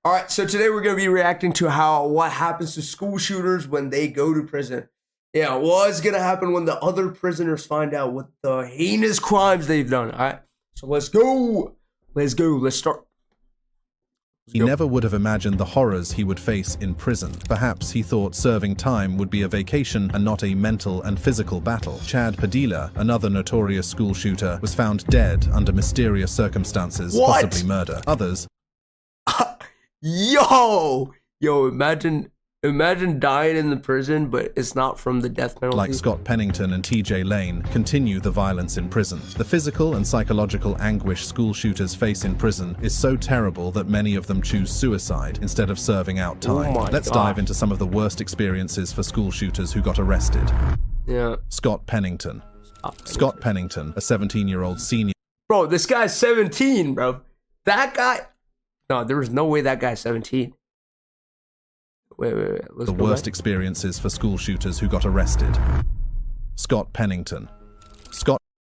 All right, so today we're going to be reacting to what happens to school shooters when they go to prison. Yeah, what's going to happen when the other prisoners find out what the heinous crimes they've done. All right, so let's go. Let's go. Let's start. He never would have imagined the horrors he would face in prison. Perhaps he thought serving time would be a vacation and not a mental and physical battle. Chad Padilla, another notorious school shooter, was found dead under mysterious circumstances, possibly murder. Others... Yo, imagine dying in the prison, but it's not from the death penalty. Like Scott Pennington and TJ Lane, continue the violence in prison. The physical and psychological anguish school shooters face in prison is so terrible that many of them choose suicide instead of serving out time. Let's dive into some of the worst experiences for school shooters who got arrested. Yeah. Scott Pennington. Scott Pennington, a 17-year-old senior. Bro, this guy's 17, bro. That guy... No, there was no way that guy's 17. Wait. Let's the worst experiences for school shooters who got arrested. Scott Pennington.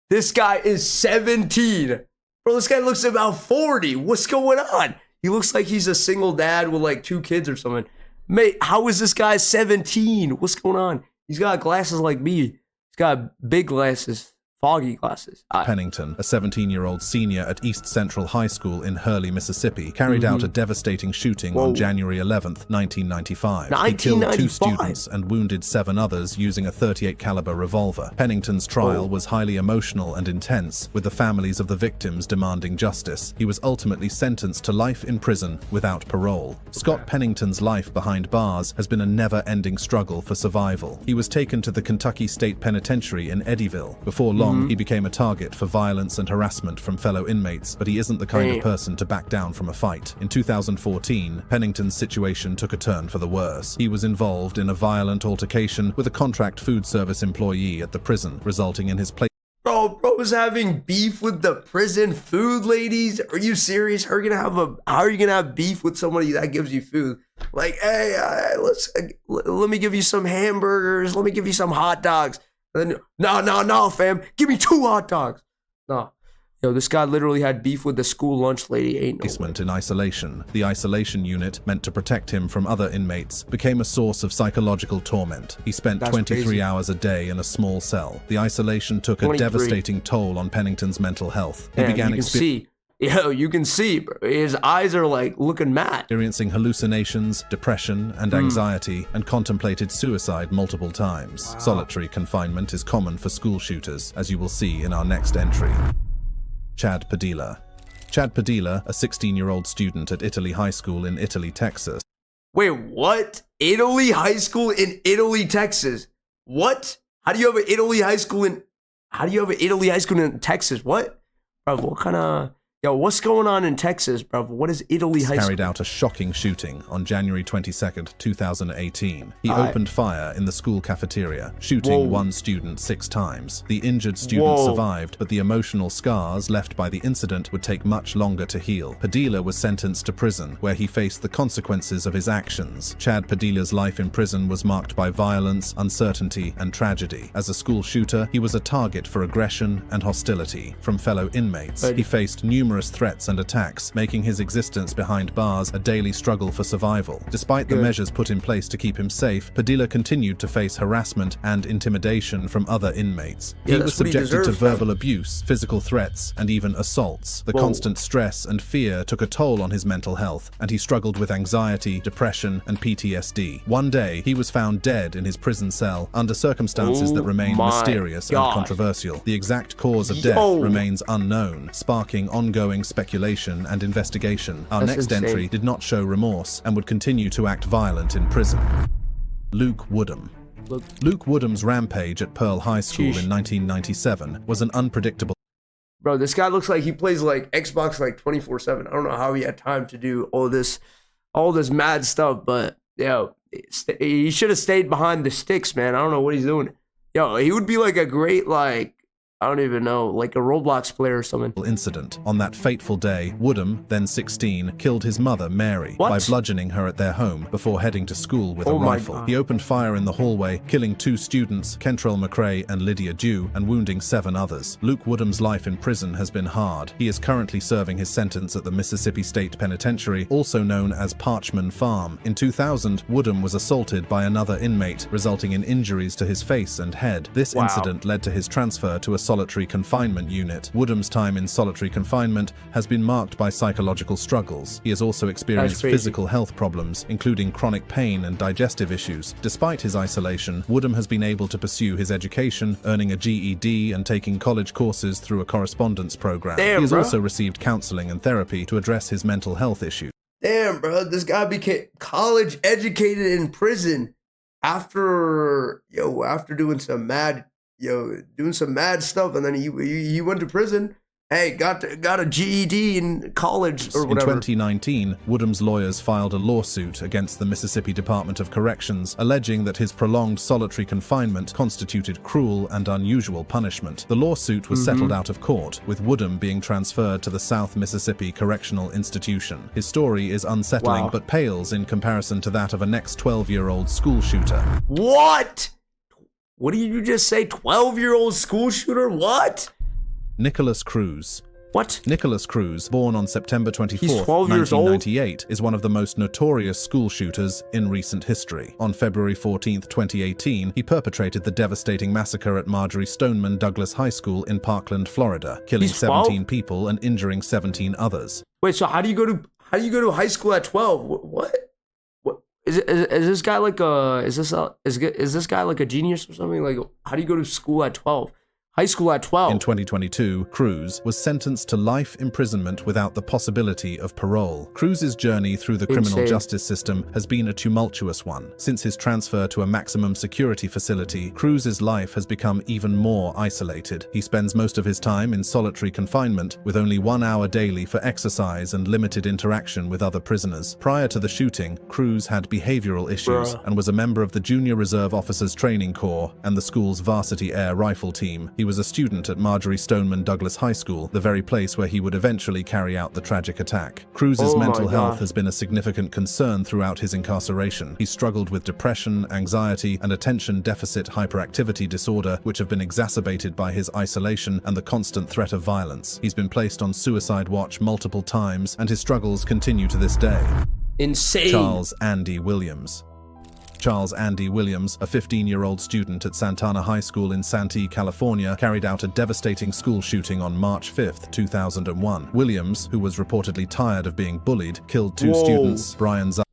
This guy is 17. Bro, this guy looks about 40. What's going on? He looks like he's a single dad with like 2 kids or something. Mate, how is this guy 17? What's going on? He's got glasses like me. He's got big glasses. Foggy glasses. Pennington, a 17-year-old senior at East Central High School in Hurley, Mississippi, carried out a devastating shooting on January 11th, 1995. He killed 2 students and wounded 7 others using a .38 caliber revolver. Pennington's trial was highly emotional and intense, with the families of the victims demanding justice. He was ultimately sentenced to life in prison without parole. Scott Pennington's life behind bars has been a never-ending struggle for survival. He was taken to the Kentucky State Penitentiary in Eddyville. Before long, he became a target for violence and harassment from fellow inmates, but he isn't the kind of person to back down from a fight. In 2014, Pennington's situation took a turn for the worse. He was involved in a violent altercation with a contract food service employee at the prison, resulting in his Bro was having beef with the prison food ladies? Are you serious? How are you gonna have beef with somebody that gives you food? Like, hey, let me give you some hamburgers. Let me give you some hot dogs. And then, no, fam. Give me 2 hot dogs. No. Yo, this guy literally had beef with the school lunch lady. Ain't no placement in isolation. The isolation unit, meant to protect him from other inmates, became a source of psychological torment. He spent 23 hours a day in a small cell. The isolation took a devastating toll on Pennington's mental health. He began you can see, bro. His eyes are like looking mad. Experiencing hallucinations, depression, and anxiety, and contemplated suicide multiple times. Solitary confinement is common for school shooters, as you will see in our next entry. Chad Padilla. Chad Padilla, a 16-year-old student at Italy High School in Italy, Texas. Wait, what? Italy High School in Italy, Texas? What? How do you have an Italy High School in Texas? What? Bro, what kind of... Yo, what's going on in Texas, bro? What is Italy High School? Carried out a shocking shooting on January 22nd, 2018. He opened fire in the school cafeteria, shooting 1 student 6 times. The injured student survived, but the emotional scars left by the incident would take much longer to heal. Padilla was sentenced to prison, where he faced the consequences of his actions. Chad Padilla's life in prison was marked by violence, uncertainty, and tragedy. As a school shooter, he was a target for aggression and hostility from fellow inmates. He faced numerous threats and attacks, making his existence behind bars a daily struggle for survival. Despite the measures put in place to keep him safe, Padilla continued to face harassment and intimidation from other inmates. He was subjected to verbal abuse, physical threats, and even assaults. The constant stress and fear took a toll on his mental health, and he struggled with anxiety, depression, and PTSD. One day, he was found dead in his prison cell under circumstances that remain mysterious and controversial. The exact cause of death remains unknown, sparking ongoing speculation and investigation. Our next entry did not show remorse and would continue to act violent in prison. Luke Woodham. Luke Woodham's rampage at Pearl High School in 1997 was an unpredictable... Bro, this guy looks like he plays like Xbox like 24/7. I don't know how he had time to do all this mad stuff, but yo, he should have stayed behind the sticks, man. I don't know what he's doing. Yo, he would be like a great like I don't even know, like a Roblox player or something. Incident. On that fateful day, Woodham, then 16, killed his mother, Mary, by bludgeoning her at their home before heading to school with a rifle. He opened fire in the hallway, killing 2 students, Kentrell McRae and Lydia Dew, and wounding 7 others. Luke Woodham's life in prison has been hard. He is currently serving his sentence at the Mississippi State Penitentiary, also known as Parchman Farm. In 2000, Woodham was assaulted by another inmate, resulting in injuries to his face and head. This incident led to his transfer to a solitary confinement unit. Woodham's time in solitary confinement has been marked by psychological struggles. He has also experienced physical health problems, including chronic pain and digestive issues. Despite his isolation, Woodham has been able to pursue his education, earning a GED and taking college courses through a correspondence program. He has also received counseling and therapy to address his mental health issues. Damn, bro, this guy became college educated in prison after doing some mad stuff, and then he went to prison. Hey, got a GED in college or whatever. In 2019, Woodham's lawyers filed a lawsuit against the Mississippi Department of Corrections, alleging that his prolonged solitary confinement constituted cruel and unusual punishment. The lawsuit was settled out of court, with Woodham being transferred to the South Mississippi Correctional Institution. His story is unsettling, but pales in comparison to that of a next 12-year-old school shooter. What? What did you just say? 12-year-old school shooter? What? Nicholas Cruz. What? Nicholas Cruz, born on September 24, 1998, is one of the most notorious school shooters in recent history. On February 14, 2018, he perpetrated the devastating massacre at Marjorie Stoneman Douglas High School in Parkland, Florida, killing 17 people and injuring 17 others. Wait, so how do you go to high school at 12? What? Is this guy like a genius or something? Like, how do you go to school at 12? High school at 12. In 2022, Cruz was sentenced to life imprisonment without the possibility of parole. Cruz's journey through the criminal justice system has been a tumultuous one. Since his transfer to a maximum security facility, Cruz's life has become even more isolated. He spends most of his time in solitary confinement, with only 1 hour daily for exercise and limited interaction with other prisoners. Prior to the shooting, Cruz had behavioral issues and was a member of the Junior Reserve Officers Training Corps and the school's varsity air rifle team. He was a student at Marjorie Stoneman Douglas High School, the very place where he would eventually carry out the tragic attack. Cruz's mental health has been a significant concern throughout his incarceration. He struggled with depression, anxiety, and attention deficit hyperactivity disorder, which have been exacerbated by his isolation and the constant threat of violence. He's been placed on suicide watch multiple times, and his struggles continue to this day. Insane. Charles Andy Williams. Charles Andy Williams, a 15-year-old student at Santana High School in Santee, California, carried out a devastating school shooting on March 5, 2001. Williams, who was reportedly tired of being bullied, killed 2 students, Brian Z.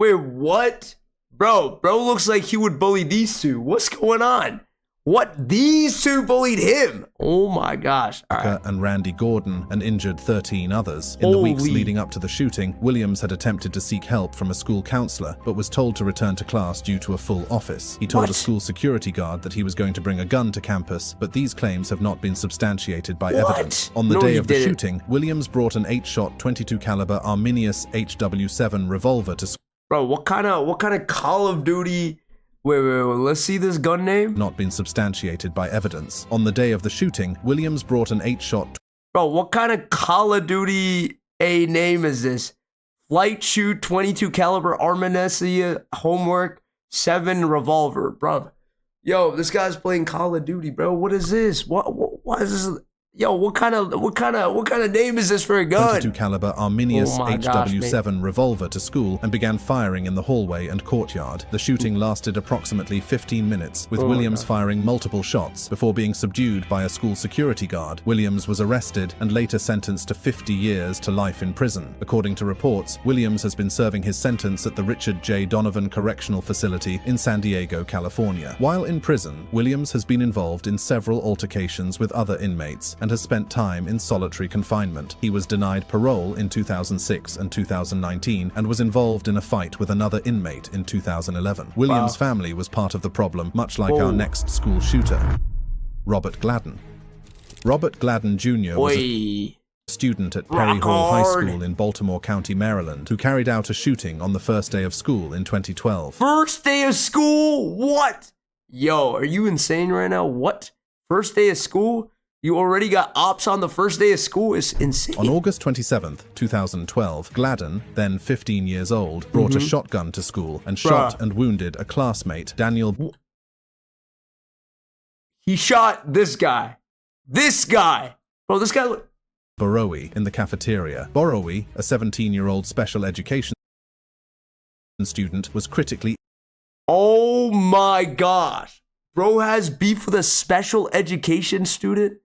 Wait, what? Bro looks like he would bully these 2. What's going on? What? These 2 bullied him? Oh my gosh. All right. And Randy Gordon, and injured 13 others. In the weeks leading up to the shooting, Williams had attempted to seek help from a school counselor, but was told to return to class due to a full office. He told a school security guard that he was going to bring a gun to campus, but these claims have not been substantiated by evidence. On the day of the shooting, Williams brought an 8-shot 22 caliber Arminius HW7 revolver to school. Bro, what kind of Call of Duty? Wait, let's see this gun name. Not been substantiated by evidence. On the day of the shooting, Williams brought an 8-shot. Bro, what kind of Call of Duty A name is this? Flight Shoot 22 caliber Arminius Homework 7 revolver, bro. Yo, this guy's playing Call of Duty, bro. What is this? What is this? Yo, what kind of name is this for a gun? 22 caliber Arminius HW7 revolver to school and began firing in the hallway and courtyard. The shooting lasted approximately 15 minutes, with Williams firing multiple shots before being subdued by a school security guard. Williams was arrested and later sentenced to 50 years to life in prison. According to reports, Williams has been serving his sentence at the Richard J. Donovan Correctional Facility in San Diego, California. While in prison, Williams has been involved in several altercations with other inmates and has spent time in solitary confinement. He was denied parole in 2006 and 2019 and was involved in a fight with another inmate in 2011. Williams' family was part of the problem, much like our next school shooter, Robert Gladden. Robert Gladden Jr. was a student at Perry Hall High School in Baltimore County, Maryland, who carried out a shooting on the first day of school in 2012. First day of school? What? Yo, are you insane right now? What? First day of school? You already got ops on the first day of school? It's insane. On August 27th, 2012, Gladden, then 15 years old, brought a shotgun to school and shot and wounded a classmate, Daniel. He shot this guy. This guy. Bro, this guy... Borowi in the cafeteria. Borowi, a 17-year-old special education student, was critically... Oh my gosh. Bro has beef with a special education student?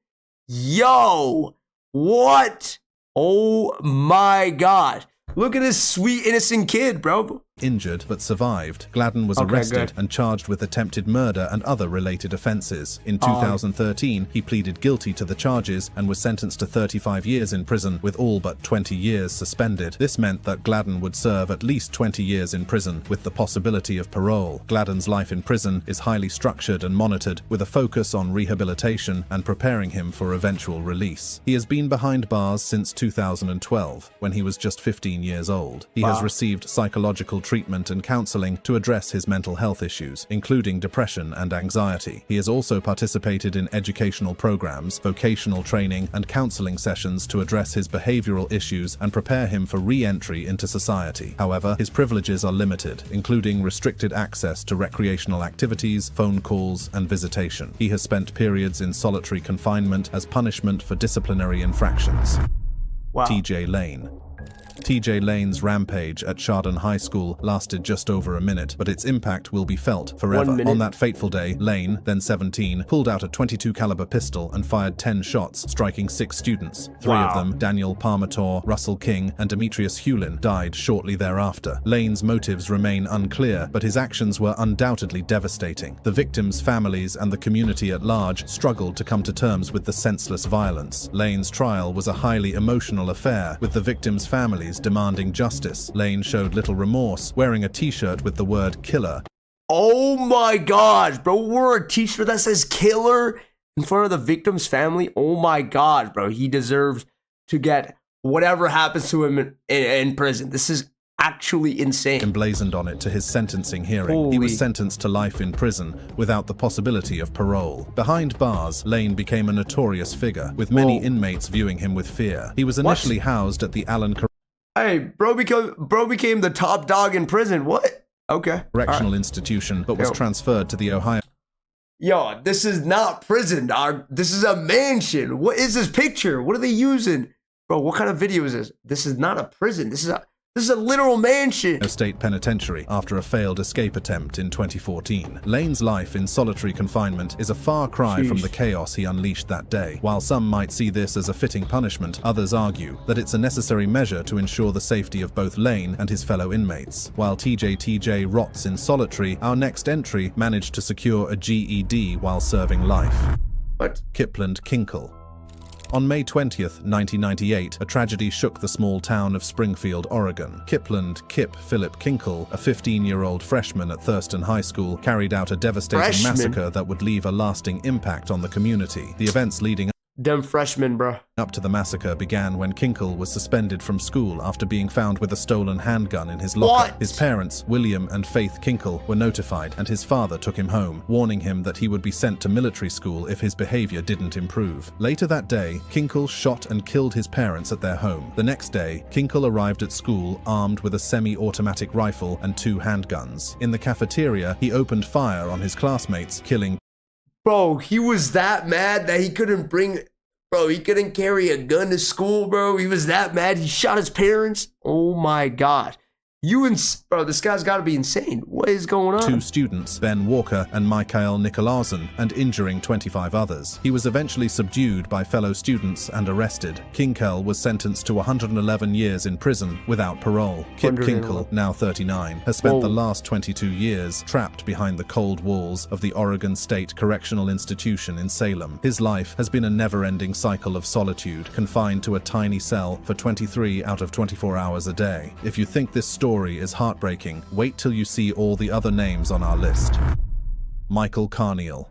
Yo, what? Oh my God. Look at this sweet, innocent kid, bro. Injured but survived. Gladden was arrested and charged with attempted murder and other related offenses. In 2013, he pleaded guilty to the charges and was sentenced to 35 years in prison, with all but 20 years suspended. This meant that Gladden would serve at least 20 years in prison, with the possibility of parole. Gladden's life in prison is highly structured and monitored, with a focus on rehabilitation and preparing him for eventual release. He has been behind bars since 2012, when he was just 15 years old. He has received psychological treatment and counseling to address his mental health issues, including depression and anxiety. He has also participated in educational programs, vocational training, and counseling sessions to address his behavioral issues and prepare him for re-entry into society. However, his privileges are limited, including restricted access to recreational activities, phone calls, and visitation. He has spent periods in solitary confinement as punishment for disciplinary infractions. TJ Lane. TJ Lane's rampage at Chardon High School lasted just over a minute, but its impact will be felt forever. On that fateful day, Lane, then 17, pulled out a .22 caliber pistol and fired 10 shots, striking 6 students. 3 of them, Daniel Parmator, Russell King, and Demetrius Hewlin, died shortly thereafter. Lane's motives remain unclear, but his actions were undoubtedly devastating. The victims' families and the community at large struggled to come to terms with the senseless violence. Lane's trial was a highly emotional affair, with the victims' families demanding justice. Lane showed little remorse, wearing a t-shirt with the word killer. Oh my gosh, bro, wore a t-shirt that says killer in front of the victim's family. Oh my gosh, bro, he deserves to get whatever happens to him in prison. This is actually insane. Emblazoned on it to his sentencing hearing. He was sentenced to life in prison without the possibility of parole. Behind bars, Lane became a notorious figure, with many inmates viewing him with fear. He was initially housed at the Allen Hey, bro became the top dog in prison. What? Okay. Correctional institution, but was transferred to the Ohio. Yo, this is not prison, dog. This is a mansion. What is this picture? What are they using? Bro, what kind of video is this? This is not a prison. This is a literal mansion. State penitentiary after a failed escape attempt in 2014. Lane's life in solitary confinement is a far cry from the chaos he unleashed that day. While some might see this as a fitting punishment, others argue that it's a necessary measure to ensure the safety of both Lane and his fellow inmates. While TJ rots in solitary, our next entry managed to secure a GED while serving life. What? Kipland Kinkle. On May 20th, 1998, a tragedy shook the small town of Springfield, Oregon. Kipland Kip Philip Kinkle, a 15-year-old freshman at Thurston High School, carried out a devastating massacre that would leave a lasting impact on the community. The events leading Them freshmen, bro. up to the massacre began when Kinkle was suspended from school after being found with a stolen handgun in his locker. His parents, William and Faith Kinkle, were notified, and his father took him home, warning him that he would be sent to military school if his behavior didn't improve. Later that day, Kinkle shot and killed his parents at their home. The next day, Kinkle arrived at school armed with a semi-automatic rifle and 2 handguns. In the cafeteria, he opened fire on his classmates, killing. Bro, he was that mad that he couldn't carry a gun to school, bro. He was that mad. He shot his parents. Oh my God. Bro, this guy's got to be insane. What is going on? 2 students, Ben Walker and Michael Nicolausen, and injuring 25 others. He was eventually subdued by fellow students and arrested. Kinkle was sentenced to 111 years in prison without parole. Kip Kinkle, now 39, has spent the last 22 years trapped behind the cold walls of the Oregon State Correctional Institution in Salem. His life has been a never-ending cycle of solitude, confined to a tiny cell for 23 out of 24 hours a day. If you think this story is heartbreaking, wait till you see all the other names on our list. Michael Carneal.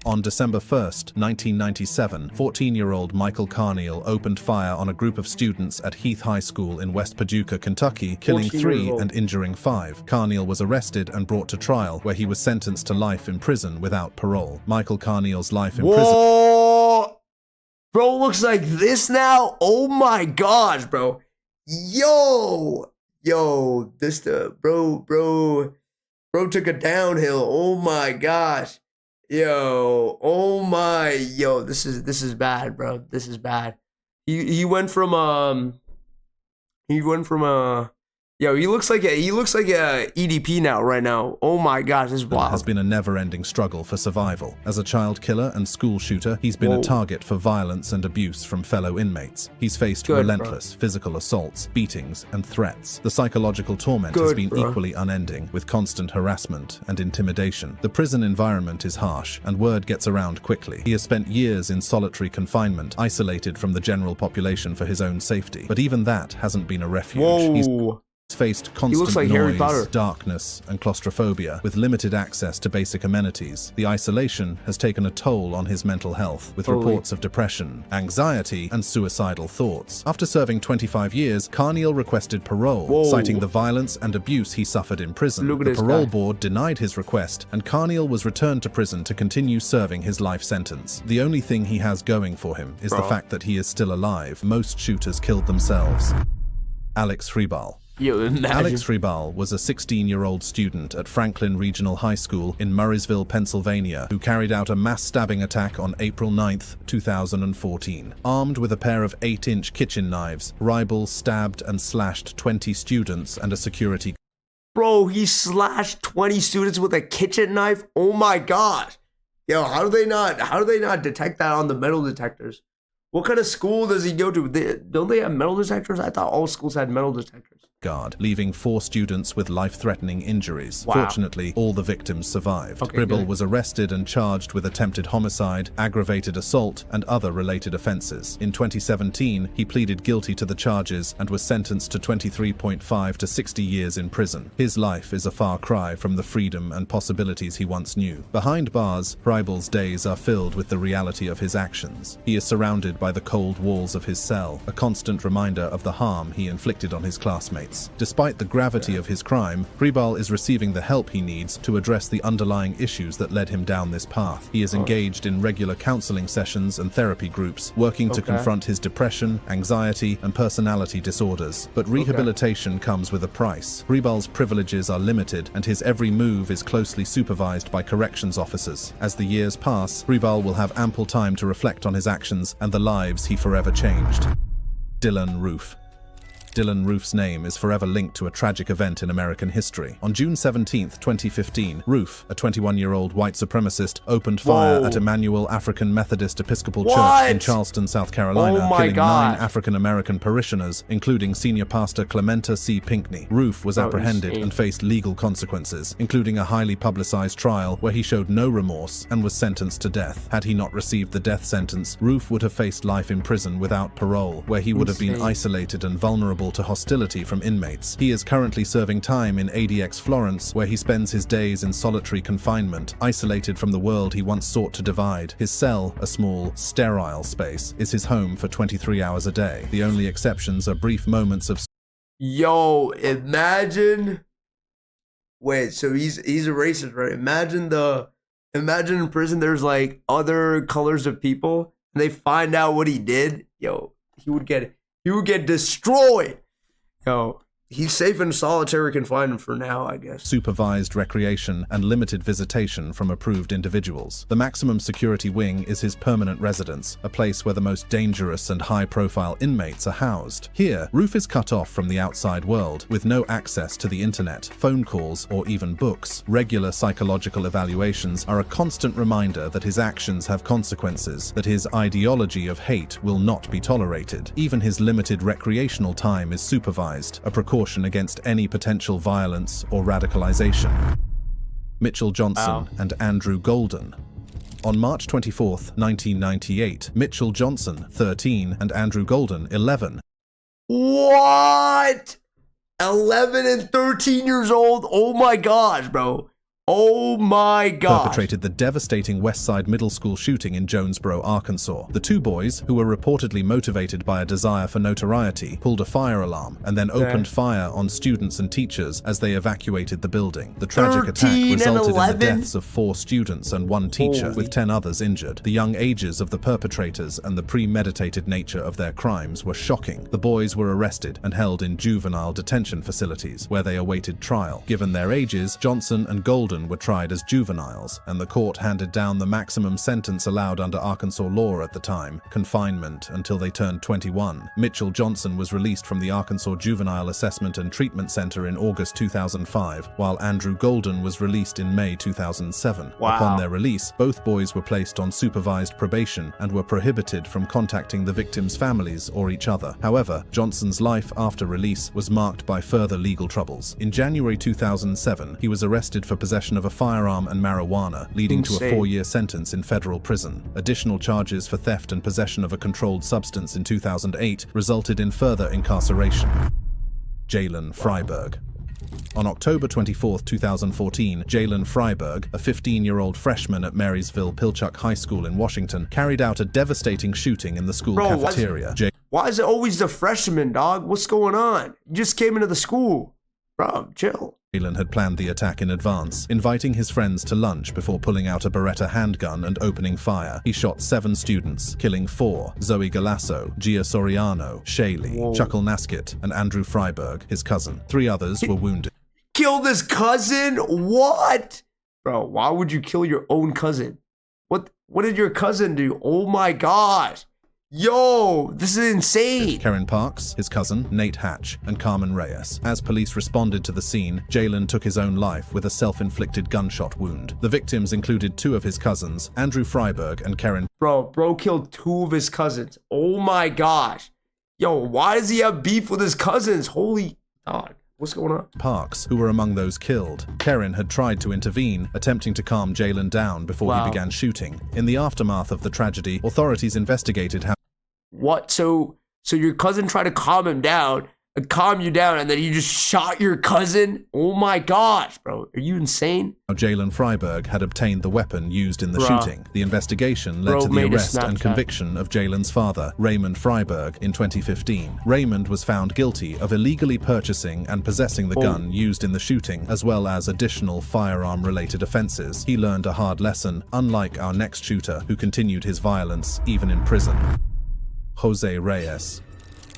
On December 1st, 1997, 14-year-old Michael Carneal opened fire on a group of students at Heath High School in West Paducah, Kentucky, killing 3 and injuring 5. Carneal was arrested and brought to trial, where he was sentenced to life in prison without parole. Michael Carneal's life in prison... Bro looks like this now? Oh my gosh, bro. Yo, this bro took a downhill. Oh my gosh. This is bad, bro. This is bad. He went from he looks like a EDP now right now. Oh my gosh, this is wild. Has been a never-ending struggle for survival. As a child killer and school shooter, he's been a target for violence and abuse from fellow inmates. He's faced relentless physical assaults, beatings, and threats. The psychological torment has been equally unending, with constant harassment and intimidation. The prison environment is harsh, and word gets around quickly. He has spent years in solitary confinement, isolated from the general population for his own safety. But even that hasn't been a refuge. He's faced constant noise, darkness, and claustrophobia, with limited access to basic amenities. The isolation has taken a toll on his mental health, with reports of depression, anxiety, and suicidal thoughts. After serving 25 years, Carneal requested parole, citing the violence and abuse he suffered in prison. The parole board denied his request, and Carneal was returned to prison to continue serving his life sentence. The only thing he has going for him is the fact that he is still alive. Most shooters killed themselves. Alex Freeball. Alex Freeball was a 16-year-old student at Franklin Regional High School in Murraysville, Pennsylvania, who carried out a mass stabbing attack on April 9, 2014. Armed with a pair of 8-inch kitchen knives, Freeball stabbed and slashed 20 students and a security. Bro, he slashed 20 students with a kitchen knife? Oh my gosh. Yo, how do they not detect that on the metal detectors? What kind of school does he go to? Don't they have metal detectors? I thought all schools had metal detectors. Leaving 4 students with life-threatening injuries. Fortunately, all the victims survived. Freeball was arrested and charged with attempted homicide, aggravated assault, and other related offenses. In 2017, he pleaded guilty to the charges and was sentenced to 23.5 to 60 years in prison. His life is a far cry from the freedom and possibilities he once knew. Behind bars, Freeball's days are filled with the reality of his actions. He is surrounded by the cold walls of his cell, a constant reminder of the harm he inflicted on his classmates. Despite the gravity of his crime, Freeball is receiving the help he needs to address the underlying issues that led him down this path. He is engaged in regular counseling sessions and therapy groups, working to confront his depression, anxiety, and personality disorders. But rehabilitation comes with a price. Freeball's privileges are limited, and his every move is closely supervised by corrections officers. As the years pass, Freeball will have ample time to reflect on his actions and the lives he forever changed. Dylan Roof. Dylan Roof's name is forever linked to a tragic event in American history. On June 17, 2015, Roof, a 21-year-old white supremacist, opened fire at Emmanuel African Methodist Episcopal Church in Charleston, South Carolina, killing 9 African-American parishioners, including senior pastor Clementa C. Pinckney. Roof was apprehended and faced legal consequences, including a highly publicized trial where he showed no remorse and was sentenced to death. Had he not received the death sentence, Roof would have faced life in prison without parole, where he would have been isolated and vulnerable to hostility from inmates. He is currently serving time in ADX Florence, where he spends his days in solitary confinement, isolated from the world he once sought to divide. His cell, a small, sterile space, is his home for 23 hours a day. The only exceptions are brief moments of... Yo, imagine... Wait, so he's a racist, right? Imagine in prison there's like other colors of people, and they find out what he did. Yo, he would get destroyed. Yo, he's safe in solitary confinement for now, I guess. Supervised recreation and limited visitation from approved individuals. The maximum security wing is his permanent residence, a place where the most dangerous and high-profile inmates are housed. Here, Roof is cut off from the outside world, with no access to the internet, phone calls, or even books. Regular psychological evaluations are a constant reminder that his actions have consequences, that his ideology of hate will not be tolerated. Even his limited recreational time is supervised, a precaution against any potential violence or radicalization. Mitchell Johnson and Andrew Golden. On March 24, 1998, Mitchell Johnson, 13, and Andrew Golden, 11. What? 11 and 13 years old? Oh my gosh, bro. Oh my God. Perpetrated the devastating Westside Middle School shooting in Jonesboro, Arkansas. The two boys, who were reportedly motivated by a desire for notoriety, pulled a fire alarm and then opened fire on students and teachers as they evacuated the building. The tragic attack resulted in the deaths of 4 students and 1 teacher, with 10 others injured. The young ages of the perpetrators and the premeditated nature of their crimes were shocking. The boys were arrested and held in juvenile detention facilities, where they awaited trial. Given their ages, Johnson and Golden were tried as juveniles, and the court handed down the maximum sentence allowed under Arkansas law at the time, confinement until they turned 21. Mitchell Johnson was released from the Arkansas Juvenile Assessment and Treatment Center in August 2005, while Andrew Golden was released in May 2007. Upon their release, both boys were placed on supervised probation and were prohibited from contacting the victims' families or each other. However, Johnson's life after release was marked by further legal troubles. In January 2007, he was arrested for possession of a firearm and marijuana, leading to a 4-year sentence in federal prison. Additional charges for theft and possession of a controlled substance in 2008 resulted in further incarceration. Jalen Freiberg. On October 24, 2014, Jalen Freiberg, a 15-year-old freshman at Marysville Pilchuck High School in Washington, carried out a devastating shooting in the school cafeteria. Why is it always the freshman, dog? What's going on? You just came into the school. Bro, chill. Jalen had planned the attack in advance, inviting his friends to lunch before pulling out a Beretta handgun and opening fire. He shot 7 students, killing 4: Zoe Galasso, Gia Soriano, Shaylee, Chuckle Naskett, and Andrew Freiberg, his cousin. 3 others were wounded. Killed his cousin? What? Bro, why would you kill your own cousin? What did your cousin do? Oh my gosh. Yo, this is insane. Karen Parks, his cousin, Nate Hatch, and Carmen Reyes. As police responded to the scene, Jalen took his own life with a self-inflicted gunshot wound. The victims included 2 of his cousins, Andrew Freiberg and Karen. Bro killed 2 of his cousins. Oh my gosh. Yo, why does he have beef with his cousins? Holy dog. What's going on? Parks, who were among those killed. Karen had tried to intervene, attempting to calm Jalen down before he began shooting. In the aftermath of the tragedy, authorities investigated how... What? So your cousin tried to calm him down, calm you down, and then he just shot your cousin? Oh my gosh, bro. Are you insane? Jalen Freiberg had obtained the weapon used in the shooting. The investigation led to the arrest and conviction of Jalen's father, Raymond Freiberg, in 2015. Raymond was found guilty of illegally purchasing and possessing the gun used in the shooting, as well as additional firearm-related offenses. He learned a hard lesson, unlike our next shooter, who continued his violence even in prison. Jose Reyes.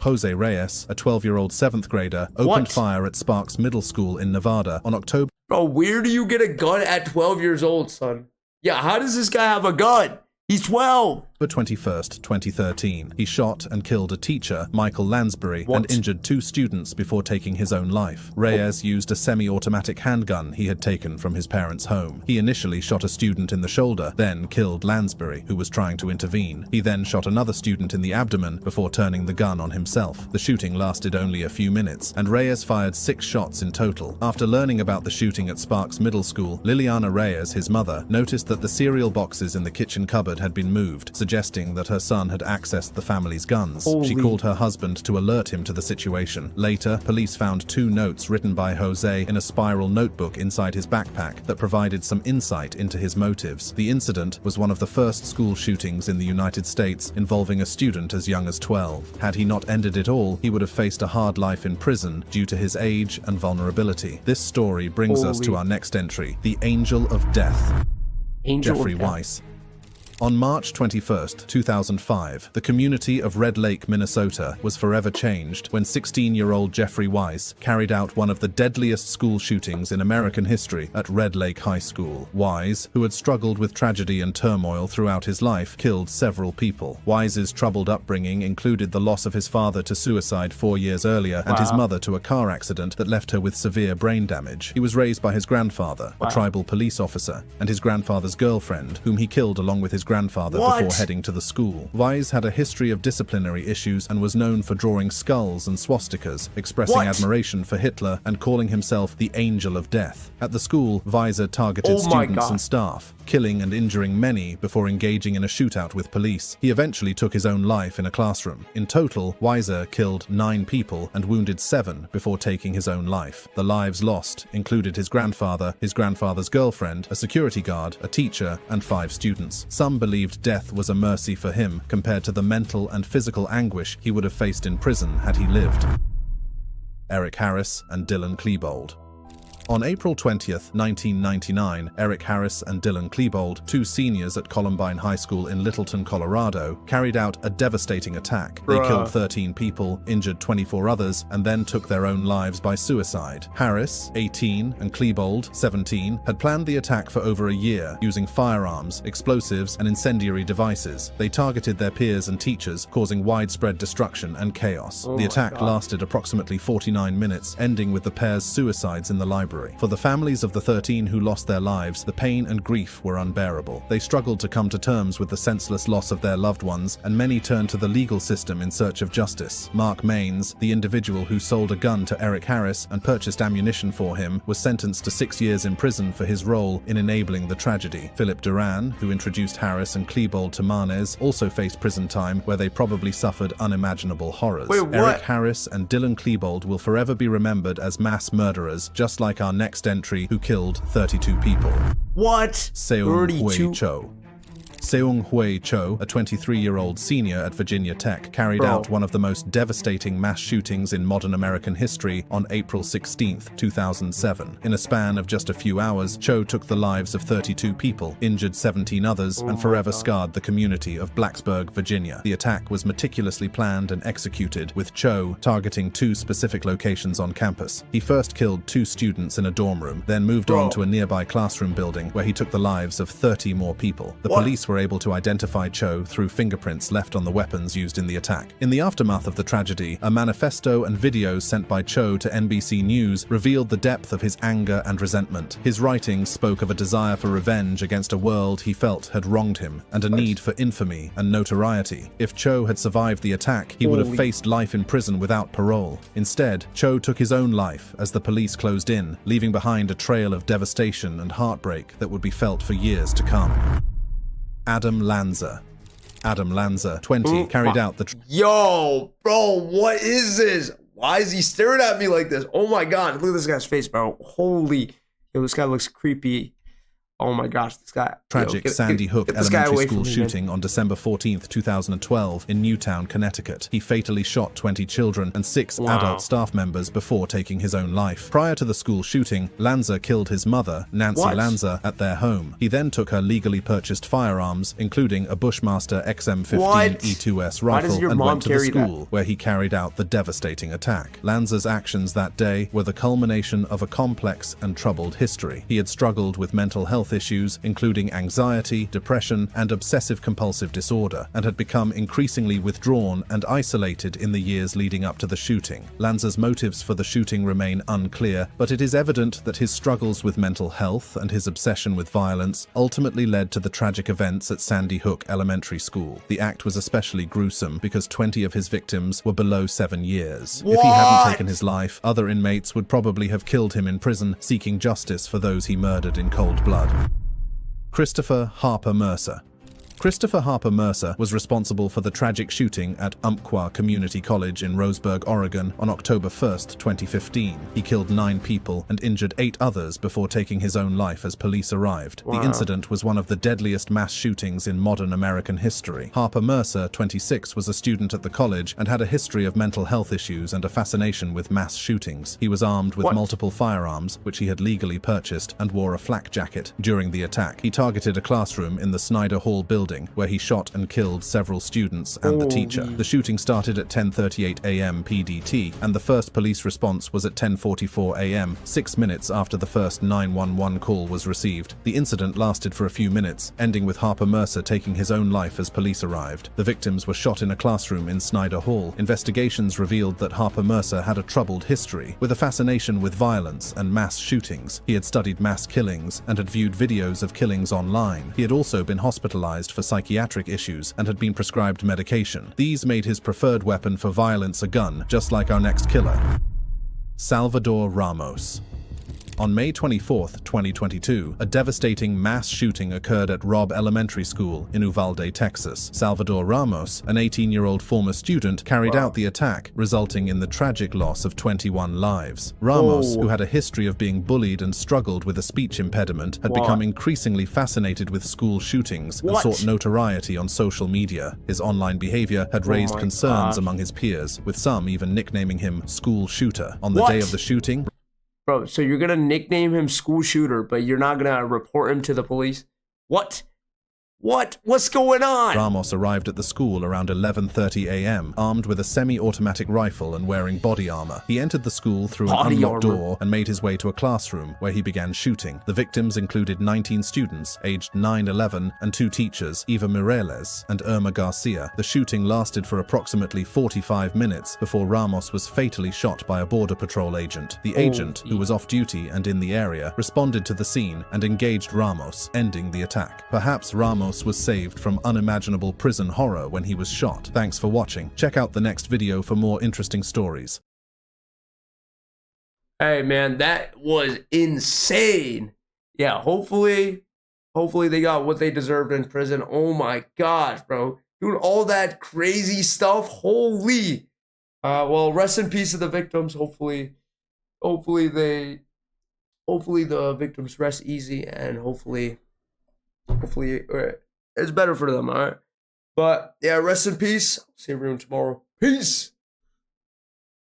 Jose Reyes, a 12-year-old 7th grader, opened fire at Sparks Middle School in Nevada on October... Bro, where do you get a gun at 12 years old, son? Yeah, how does this guy have a gun? He's 12. October 21st, 2013, he shot and killed a teacher, Michael Lansbury, and injured 2 students before taking his own life. Reyes used a semi-automatic handgun he had taken from his parents' home. He initially shot a student in the shoulder, then killed Lansbury, who was trying to intervene. He then shot another student in the abdomen before turning the gun on himself. The shooting lasted only a few minutes, and Reyes fired 6 shots in total. After learning about the shooting at Sparks Middle School, Liliana Reyes, his mother, noticed that the cereal boxes in the kitchen cupboard had been moved, suggesting that her son had accessed the family's guns. She called her husband to alert him to the situation. Later, police found 2 notes written by Jose in a spiral notebook inside his backpack that provided some insight into his motives. The incident was one of the first school shootings in the United States involving a student as young as 12. Had he not ended it all, he would have faced a hard life in prison due to his age and vulnerability. This story brings us to our next entry, the Angel of Death. Jeffrey Weiss. On March 21, 2005, the community of Red Lake, Minnesota was forever changed when 16-year-old Jeffrey Weiss carried out one of the deadliest school shootings in American history at Red Lake High School. Weiss, who had struggled with tragedy and turmoil throughout his life, killed several people. Weiss's troubled upbringing included the loss of his father to suicide 4 years earlier and his mother to a car accident that left her with severe brain damage. He was raised by his grandfather, a tribal police officer, and his grandfather's girlfriend, whom he killed along with his grandfather before heading to the school. Weiss had a history of disciplinary issues and was known for drawing skulls and swastikas, expressing admiration for Hitler and calling himself the Angel of Death. At the school, Weiss targeted students and staff, killing and injuring many before engaging in a shootout with police. He eventually took his own life in a classroom. In total, Weiser killed 9 people and wounded 7 before taking his own life. The lives lost included his grandfather, his grandfather's girlfriend, a security guard, a teacher, and 5 students. Some believed death was a mercy for him compared to the mental and physical anguish he would have faced in prison had he lived. Eric Harris and Dylan Klebold. On April 20th, 1999, Eric Harris and Dylan Klebold, 2 seniors at Columbine High School in Littleton, Colorado, carried out a devastating attack. They killed 13 people, injured 24 others, and then took their own lives by suicide. Harris, 18, and Klebold, 17, had planned the attack for over a year, using firearms, explosives, and incendiary devices. They targeted their peers and teachers, causing widespread destruction and chaos. The attack lasted approximately 49 minutes, ending with the pair's suicides in the library. For the families of the 13 who lost their lives, the pain and grief were unbearable. They struggled to come to terms with the senseless loss of their loved ones, and many turned to the legal system in search of justice. Mark Maines, the individual who sold a gun to Eric Harris and purchased ammunition for him, was sentenced to 6 years in prison for his role in enabling the tragedy. Philip Duran, who introduced Harris and Klebold to Marnes, also faced prison time where they probably suffered unimaginable horrors. Eric Harris and Dylan Klebold will forever be remembered as mass murderers, just like our next entry, who killed 32 people. What? Seung Hui Cho. Seung Hui Cho, a 23-year-old senior at Virginia Tech, carried out one of the most devastating mass shootings in modern American history on April 16, 2007. In a span of just a few hours, Cho took the lives of 32 people, injured 17 others, and forever scarred the community of Blacksburg, Virginia. The attack was meticulously planned and executed, with Cho targeting 2 specific locations on campus. He first killed 2 students in a dorm room, then moved on to a nearby classroom building where he took the lives of 30 more people. The police were able to identify Cho through fingerprints left on the weapons used in the attack. In the aftermath of the tragedy, a manifesto and videos sent by Cho to NBC News revealed the depth of his anger and resentment. His writings spoke of a desire for revenge against a world he felt had wronged him, and a need for infamy and notoriety. If Cho had survived the attack, he would have faced life in prison without parole. Instead, Cho took his own life as the police closed in, leaving behind a trail of devastation and heartbreak that would be felt for years to come. Adam Lanza. Adam Lanza, 20, carried out the... Yo, bro, what is this? Why is he staring at me like this? Oh my God, look at this guy's face, bro. Holy, yo, this guy looks creepy. Oh my gosh, this guy. Tragic Sandy Hook Elementary School shooting on December 14th, 2012 in Newtown, Connecticut. He fatally shot 20 children and 6 adult staff members before taking his own life. Prior to the school shooting, Lanza killed his mother, Nancy Lanza, at their home. He then took her legally purchased firearms, including a Bushmaster XM15 E2S rifle, and went to the school where he carried out the devastating attack. Lanza's actions that day were the culmination of a complex and troubled history. He had struggled with mental health issues, including anxiety, depression, and obsessive-compulsive disorder, and had become increasingly withdrawn and isolated in the years leading up to the shooting. Lanza's motives for the shooting remain unclear, but it is evident that his struggles with mental health and his obsession with violence ultimately led to the tragic events at Sandy Hook Elementary School. The act was especially gruesome because 20 of his victims were below 7 years. If he hadn't taken his life, other inmates would probably have killed him in prison, seeking justice for those he murdered in cold blood. Christopher Harper Mercer. Christopher Harper Mercer was responsible for the tragic shooting at Umpqua Community College in Roseburg, Oregon on October 1, 2015. He killed 9 people and injured 8 others before taking his own life as police arrived. The incident was one of the deadliest mass shootings in modern American history. Harper Mercer, 26, was a student at the college and had a history of mental health issues and a fascination with mass shootings. He was armed with multiple firearms, which he had legally purchased, and wore a flak jacket. During the attack, he targeted a classroom in the Snyder Hall building, where he shot and killed several students and the teacher. The shooting started at 10:38 a.m. PDT, and the first police response was at 10:44 a.m., 6 minutes after the first 911 call was received. The incident lasted for a few minutes, ending with Harper Mercer taking his own life as police arrived. The victims were shot in a classroom in Snyder Hall. Investigations revealed that Harper Mercer had a troubled history, with a fascination with violence and mass shootings. He had studied mass killings and had viewed videos of killings online. He had also been hospitalized for psychiatric issues and had been prescribed medication. These made his preferred weapon for violence a gun, just like our next killer. Salvador Ramos. On May 24, 2022, a devastating mass shooting occurred at Robb Elementary School in Uvalde, Texas. Salvador Ramos, an 18-year-old former student, carried out the attack, resulting in the tragic loss of 21 lives. Ramos, who had a history of being bullied and struggled with a speech impediment, had become increasingly fascinated with school shootings and sought notoriety on social media. His online behavior had raised concerns among his peers, with some even nicknaming him School Shooter. On the day of the shooting... Bro, so you're gonna nickname him School Shooter, but you're not gonna report him to the police? What? What's going on? Ramos arrived at the school around 11:30 a.m., armed with a semi-automatic rifle and wearing body armor. He entered the school through an unlocked door and made his way to a classroom where he began shooting. The victims included 19 students, aged 9, 11, and 2 teachers, Eva Mireles and Irma Garcia. The shooting lasted for approximately 45 minutes before Ramos was fatally shot by a Border Patrol agent. The agent, who was off duty and in the area, responded to the scene and engaged Ramos, ending the attack. Perhaps Ramos was saved from unimaginable prison horror when he was shot. Thanks for watching. Check out the next video for more interesting stories. Hey man, that was insane. Yeah, hopefully they got what they deserved in prison. Oh my gosh, bro. Doing all that crazy stuff. Holy. Well, rest in peace to the victims. Hopefully the victims rest easy, and hopefully it's better for them, all right? But yeah, rest in peace. See everyone tomorrow. Peace.